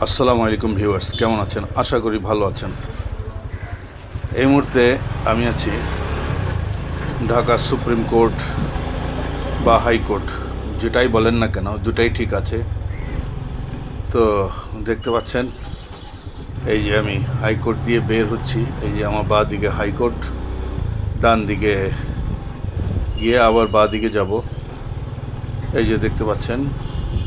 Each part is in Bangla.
আসসালামু আলাইকুম ভিউয়ার্স, কেমন আছেন? আশা করি ভালো আছেন। এই মুহূর্তে আমি আছি ঢাকা সুপ্রিম কোর্ট বা হাইকোর্ট, যেটাই বলেন না কেন দুটাই ঠিক আছে। তো দেখতে পাচ্ছেন এই যে আমি হাইকোর্ট দিয়ে বের হচ্ছি। এই যে আমার বাঁ দিকে হাইকোর্ট, ডান দিকে গিয়ে আবার বাঁ দিকে যাব। এই যে দেখতে পাচ্ছেন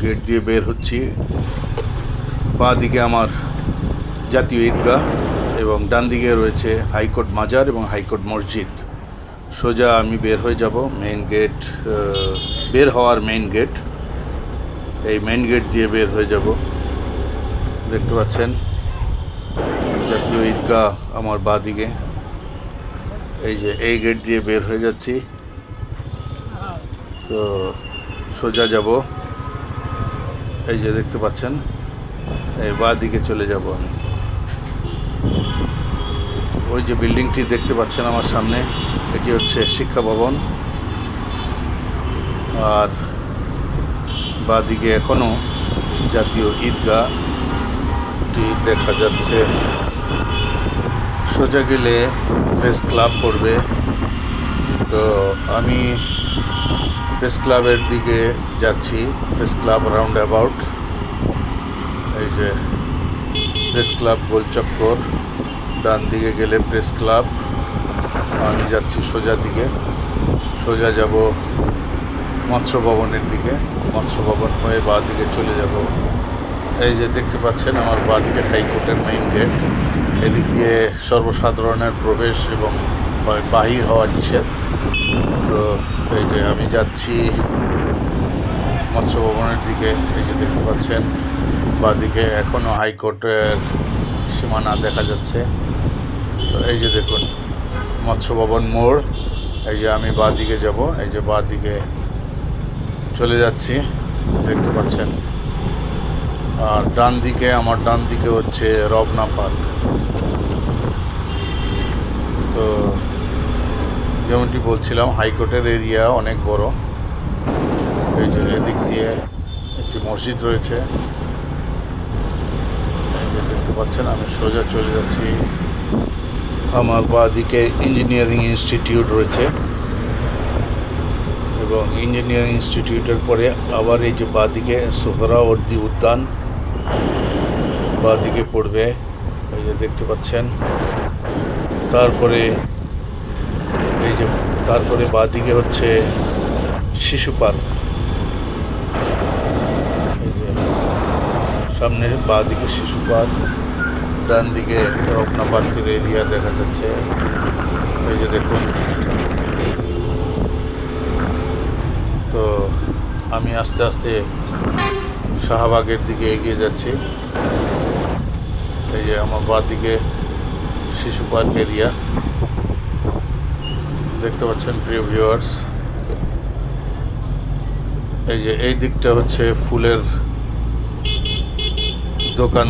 গেট দিয়ে বের হচ্ছি। বাঁ দিকে আমার জাতীয় ঈদগাহ এবং ডান দিকে রয়েছে হাইকোর্ট মাজার এবং হাইকোর্ট মসজিদ। সোজা আমি বের হয়ে যাব মেইন গেট, বের হওয়ার মেইন গেট। এই মেইন গেট দিয়ে বের হয়ে যাব। দেখতে পাচ্ছেন জাতীয় ঈদগাহ আমার বাঁ দিকে। এই যে এই গেট দিয়ে বের হয়ে যাচ্ছি। তো সোজা যাব, এই যে দেখতে পাচ্ছেন এই বাঁ দিকে চলে যাব আমি। ওই যে বিল্ডিংটি দেখতে পাচ্ছেন আমার সামনে, এটি হচ্ছে শিক্ষা ভবন। আর বাঁ দিকে এখনও জাতীয় ঈদগাহটি দেখা যাচ্ছে। সোজা গেলে প্রেস ক্লাব পড়বে। তো আমি প্রেস ক্লাবের দিকে যাচ্ছি, প্রেস ক্লাব রাউন্ড অ্যাবাউট। এই যে প্রেস ক্লাব গোলচক্কর, ডান দিকে গেলে প্রেস ক্লাব। আমি যাচ্ছি সোজা দিকে, সোজা যাব মৎস্য ভবনের দিকে। মৎস্য ভবন হয়ে বাঁ দিকে চলে যাব। এই যে দেখতে পাচ্ছেন আমার বাঁ দিকে হাইকোর্টের মেইন গেট। এদিক দিয়ে সর্বসাধারণের প্রবেশ এবং বাহির হওয়া নিষেধ। তো এই যে আমি যাচ্ছি মৎস্য ভবনের দিকে। এই যে দেখতে পাচ্ছেন বাঁ দিকে এখনও হাইকোর্টের সীমানা দেখা যাচ্ছে। তো এই যে দেখুন মৎস্য ভবন মোড়। এই যে আমি বাঁ দিকে যাব, এই যে বাঁ দিকে চলে যাচ্ছি, দেখতে পাচ্ছেন। আর ডান দিকে, আমার ডান দিকে হচ্ছে রমনা পার্ক। তো যেমনটি বলছিলাম হাইকোর্টের এরিয়া অনেক বড়। এই যে এদিক দিয়ে একটি মসজিদ রয়েছে, এই যে দেখতে পাচ্ছেন। আমি সোজা চলে যাচ্ছি। আমার বাঁ দিকে ইঞ্জিনিয়ারিং ইনস্টিটিউট রয়েছে এবং ইঞ্জিনিয়ারিং ইনস্টিটিউটের পরে আবার এই যে বাঁ দিকে সোহরাওয়ার্দী উদ্যান বাঁ দিকে পড়বে, এই যে দেখতে পাচ্ছেন। তারপরে এই যে বাঁ দিকে হচ্ছে শিশু পার্ক। এই যে সামনে বাঁ দিকে শিশু পার্ক, ডান দিকে রমনা পার্কের এরিয়া দেখা যাচ্ছে। এই যে দেখুন। তো আমি আস্তে আস্তে শাহবাগের দিকে এগিয়ে যাচ্ছি। এই যে আমার বাঁ দিকে শিশু পার্ক এরিয়া দেখতে পাচ্ছেন প্রিয় ভিউয়ার্স। এই যে এই দিকটা হচ্ছে ফুলের দোকান,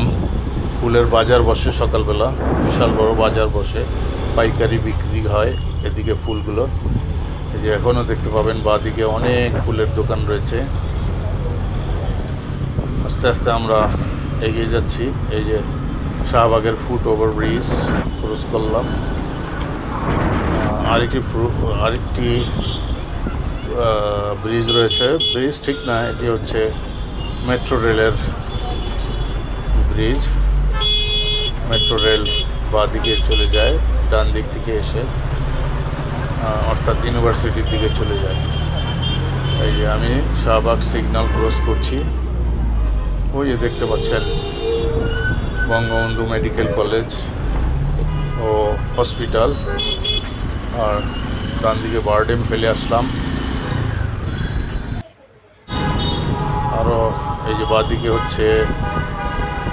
ফুলের বাজার বসে সকালবেলা, বিশাল বড় বাজার বসে, পাইকারি বিক্রি হয় এদিকে ফুলগুলো। এই যে এখনও দেখতে পাবেন বাঁ দিকে অনেক ফুলের দোকান রয়েছে। আস্তে আস্তে আমরা এগিয়ে যাচ্ছি। এই যে শাহবাগের ফুট ওভার ব্রিজ ক্রস করলাম। আরেকটি ব্রিজ রয়েছে, ব্রিজ ঠিক না, এটি হচ্ছে মেট্রো রেলের ব্রিজ। মেট্রো রেল বাঁ দিকে চলে যায় ডান দিক থেকে এসে, অর্থাৎ ইউনিভার্সিটির দিকে চলে যায়। এই যে আমি শাহবাগ সিগন্যাল ক্রস করছি। ওই যে দেখতে পাচ্ছেন বঙ্গবন্ধু মেডিকেল কলেজ ও হসপিটাল। আর ডান দিকে বারডেম ফেলে আসলাম। আরও এই যে বাঁ দিকে হচ্ছে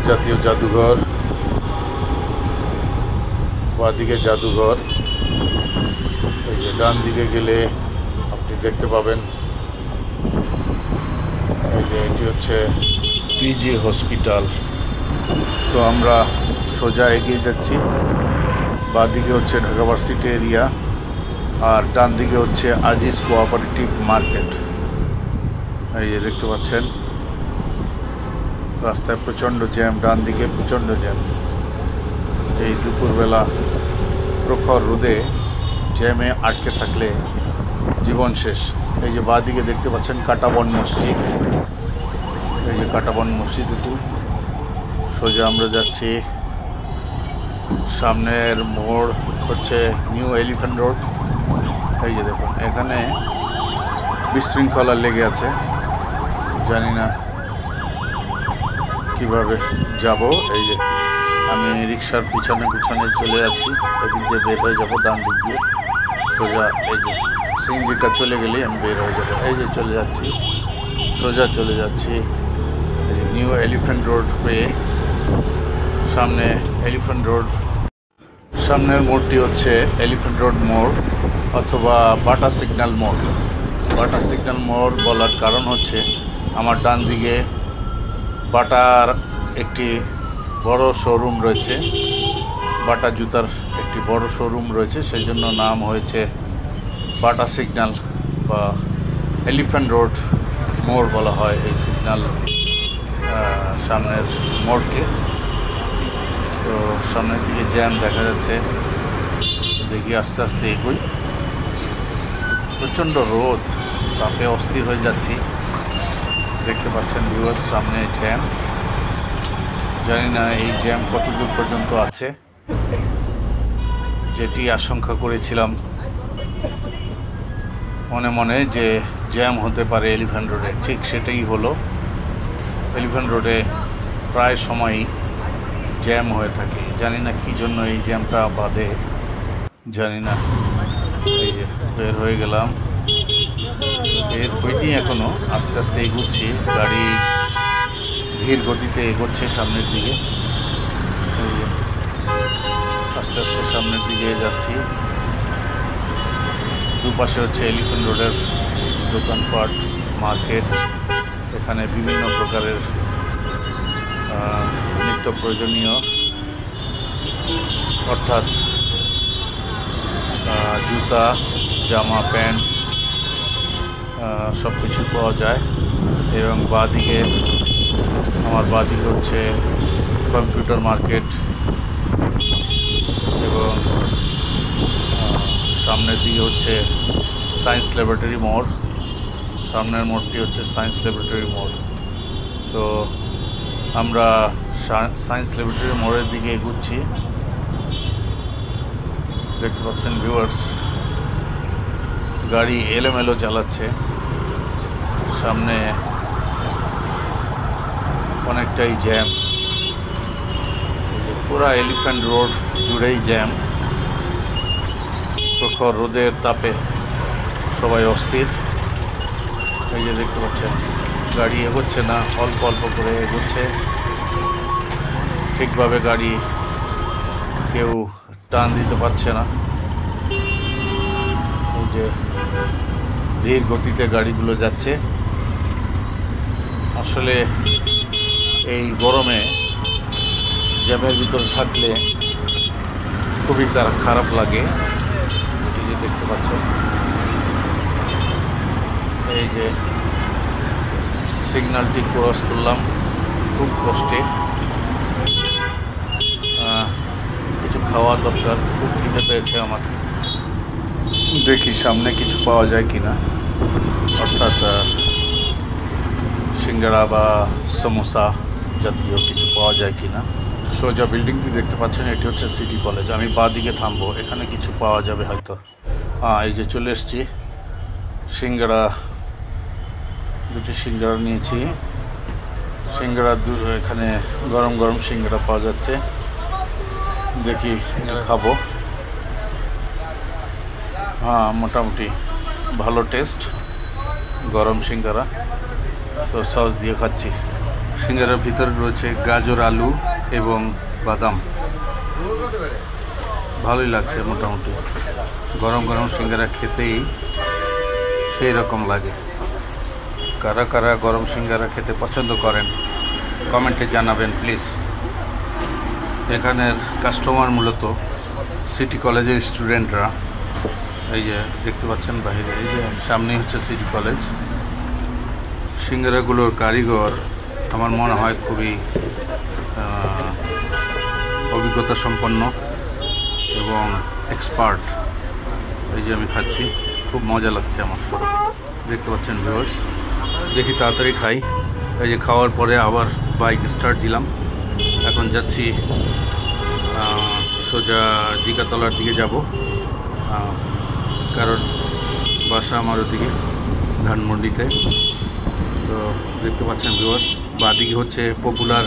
জাতীয় জাদুঘর, বাঁ দিকে জাদুঘর। এই যে ডান দিকে গেলে আপনি দেখতে পাবেন এই যে এটি হচ্ছে পিজি হসপিটাল। তো আমরা সোজা এগিয়ে যাচ্ছি। বাঁ দিকে হচ্ছে ঢাকা ভার্সিটি এরিয়া আর ডান দিকে হচ্ছে আজিজ কোঅপারেটিভ মার্কেট। এই যে দেখতে পাচ্ছেন। রাস্তায় প্রচণ্ড জ্যাম, ডান দিকে প্রচণ্ড জ্যাম। এই দুপুরবেলা প্রখর রোদে জ্যামে আটকে থাকলে জীবন শেষ। এই যে বাঁ দিকে দেখতে পাচ্ছেন কাটাবন মসজিদ, এই যে কাটাবন মসজিদ এটি। সোজা আমরা যাচ্ছি, সামনের মোড় হচ্ছে নিউ এলিফ্যান্ট রোড। এই যে দেখুন এখানে বিশৃঙ্খলা লেগে আছে, জানি না কিভাবে যাব। এই যে আমি রিক্সার পিছনে পিছনে চলে যাচ্ছি, এদিক দিয়ে বের হয়ে যাব ডান দিক দিয়ে সোজা। এই যে সিএনজিটা চলে গেলেই আমি বের হয়ে যাব। এই যে চলে যাচ্ছি, সোজা চলে যাচ্ছি এই নিউ এলিফ্যান্ট রোড হয়ে। সামনে এলিফ্যান্ট রোড, সামনের মোড়টি হচ্ছে এলিফ্যান্ট রোড মোড় অথবা বাটা সিগন্যাল মোড়। বাটা সিগন্যাল মোড় বলার কারণ হচ্ছে আমার ডান দিকে বাটার একটি বড় শোরুম রয়েছে, বাটা জুতার একটি বড় শোরুম রয়েছে, সেই জন্য নাম হয়েছে বাটা সিগন্যাল বা এলিফ্যান্ট রোড মোড় বলা হয় এই সিগন্যাল সামনের মোড়কে। তো সামনের দিকে জ্যাম দেখা যাচ্ছে, দেখি আস্তে আস্তে এগোই। প্রচণ্ড রোদ, তাপে অস্থির হয়ে যাচ্ছি। দেখতে পাচ্ছেন ভিউয়ার্স সামনে জ্যাম, জানি না এই জ্যাম কত দূর পর্যন্ত আছে। যেটি আশঙ্কা করেছিলাম মনে মনে যে জ্যাম হতে পারে এলিফ্যান্ট রোডে, ঠিক সেটাই হলো। এলিফ্যান্ট রোডে প্রায় সময়ই জ্যাম হয়ে থাকে, জানি না কী জন্য এই জ্যামটা বাদে, জানি না। এই যে বের হয়ে গেলাম, বের হইনি এখনও, আস্তে আস্তে এগোচ্ছি। গাড়ি ধীর গতিতে এগোচ্ছে সামনের দিকে, আস্তে আস্তে সামনের দিকে যাচ্ছি। দুপাশে হচ্ছে এলিফ্যান্ট রোডের দোকানপাট, মার্কেট। এখানে বিভিন্ন প্রকারের নিত্য প্রয়োজনীয় অর্থাৎ জুতা, জামা, প্যান্ট সব কিছু পাওয়া যায়। এবং বাঁদিকে, আমার বাঁদিকে হচ্ছে কম্পিউটার মার্কেট এবং সামনের দিকে হচ্ছে সায়েন্স ল্যাবরেটরি মোড়। সামনের মোড়টি হচ্ছে সায়েন্স ল্যাবরেটরি মোড়। তো আমরা সায়েন্স ল্যাবরেটরি মোড়ের দিকে এগুচ্ছি। দেখতে পাচ্ছেন ভিউয়ার্স গাড়ি এলোমেলো চালাচ্ছে, সামনে অনেকটাই জ্যাম, পুরা এলিফ্যান্ট রোড জুড়েই জ্যাম। প্রখর রোদের তাপে সবাই অস্থির। এই যে দেখতে পাচ্ছেন গাড়ি এগোচ্ছে না, অল্প অল্প করে এগোচ্ছে, ঠিকভাবে গাড়ি কেউ টান দিতে পারছে না। এই যে ধীর গতিতে গাড়িগুলো যাচ্ছে। আসলে এই গরমে জ্যামের ভিতরে থাকলে খুবই খারাপ লাগে। এই যে দেখতে পাচ্ছেন, এই যে সিগন্যালটি ক্রস করলাম খুব কষ্টে। কিছু খাওয়া দরকার, খুব খিদে পেয়েছে আমাকে। দেখি সামনে কিছু পাওয়া যায় কিনা, অর্থাৎ সিঙ্গাড়া বা সমোসা জাতীয় কিছু পাওয়া যায় কিনা। সোজা বিল্ডিংটি দেখতে পাচ্ছেন, এটি হচ্ছে সিটি কলেজ। আমি বাঁ দিকে থামবো, এখানে কিছু পাওয়া যাবে হয়তো। এই যে চলে এসছি, সিঙ্গাড়া দুটি সিঙ্গাড়া নিয়েছি। সিঙ্গাড়া এখানে গরম গরম সিঙ্গাড়া পাওয়া যাচ্ছে, দেখি একটু খাবো। মোটামুটি ভালো টেস্ট গরম সিঙ্গাড়া, তো সস দিয়ে খাচ্ছি। সিঙ্গাড়ার ভিতরে রয়েছে গাজর, আলু এবং বাদাম, ভালোই লাগছে। মোটামুটি গরম গরম সিঙ্গাড়া খেতেই সেই রকম লাগে। কারা কারা গরম সিঙ্গাড়া খেতে পছন্দ করেন কমেন্টে জানাবেন প্লিজ। এখানের কাস্টমার মূলত সিটি কলেজের স্টুডেন্টরা। এই যে দেখতে পাচ্ছেন বাইরে, এই যে সামনেই হচ্ছে সিটি কলেজ। সিঙ্গাড়াগুলোর কারিগর আমার মনে হয় খুবই অভিজ্ঞতা সম্পন্ন এবং এক্সপার্ট। এই যে আমি খাচ্ছি, খুব মজা লাগছে আমার। দেখতে পাচ্ছেন ভিউয়ার্স, দেখি তাড়াতাড়ি খাই। এই যে খাওয়ার পরে আবার বাইক স্টার্ট দিলাম। এখন যাচ্ছি সোজা জিগাতলার দিকে যাব, কারণ বাসা আমার ওদিকে ধানমন্ডিতে। তো দেখতে পাচ্ছেন ভিউয়ার্স, বাঁদিকে হচ্ছে পপুলার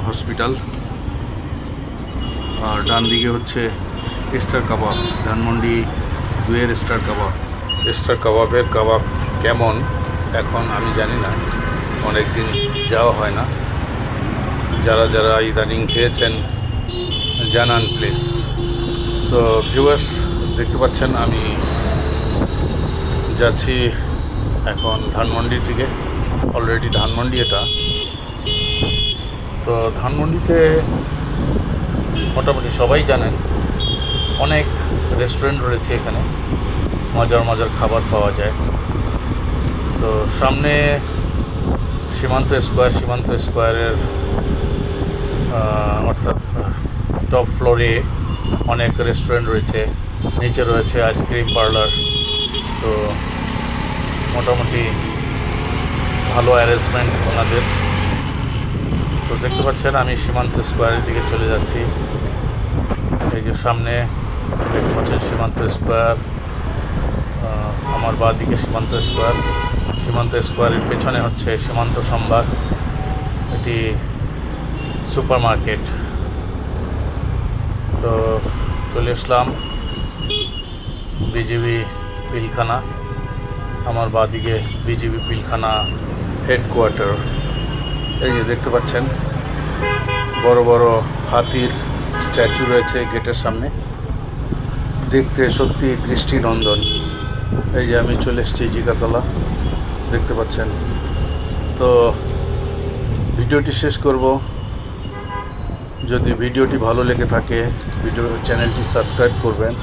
হসপিটাল, আর ডান দিকে হচ্ছে স্টার কাবাব, ধানমন্ডি 2-এর স্টার কাবাব। স্টার কাবাবের কাবাব কেমন এখন আমি জানি না, অনেক দিন যাওয়া হয় না। যারা যারা ইদানিং খেয়েছেন জানান প্লিজ। তো ভিউয়ার্স দেখতে পাচ্ছেন আমি যাচ্ছি এখন ধানমন্ডির দিকে। অলরেডি ধানমন্ডি এটা। তো ধানমন্ডিতে মোটামুটি সবাই জানেন অনেক রেস্টুরেন্ট রয়েছে, এখানে মজার মজার খাবার পাওয়া যায়। তো সামনে সীমান্ত স্কোয়ারের অর্থাৎ টপ ফ্লোরে অনেক রেস্টুরেন্ট রয়েছে, নিচে রয়েছে আইসক্রিম পার্লার। তো মোটামুটি ভালো অ্যারেঞ্জমেন্ট ওনাদের। তো দেখতে পাচ্ছেন আমি সীমান্ত স্কোয়ারের দিকে চলে যাচ্ছি। এই যে সামনে দেখতে পাচ্ছেন সীমান্ত স্কোয়ার, আমার বাঁ দিকে সীমান্ত স্কোয়ারের পেছনে হচ্ছে সীমান্ত সম্ভার, এটি সুপার মার্কেট। তো চলে আসলাম বিজিবি পিলখানা, আমার বাঁ দিকে বিজিবি পিলখানা হেডকোয়ার্টার। এই যে দেখতে পাচ্ছেন বড় বড় হাতির স্ট্যাচু রয়েছে গেটের সামনে, দেখতে সত্যি দৃষ্টিনন্দন। এই যে আমি চলে এসেছি জিগাতলা, দেখতে পাচ্ছেন। তো ভিডিওটি শেষ করব। যদি ভিডিওটি ভালো লেগে থাকে চ্যানেলটি সাবস্ক্রাইব করবেন,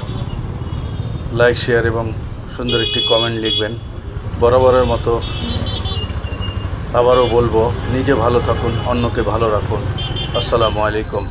লাইক শেয়ার এবং সুন্দর একটি কমেন্ট লিখবেন। বরাবরের মতো আবারও বলবো, নিজে ভালো থাকুন, অন্যকে ভালো রাখুন। আসসালামু আলাইকুম।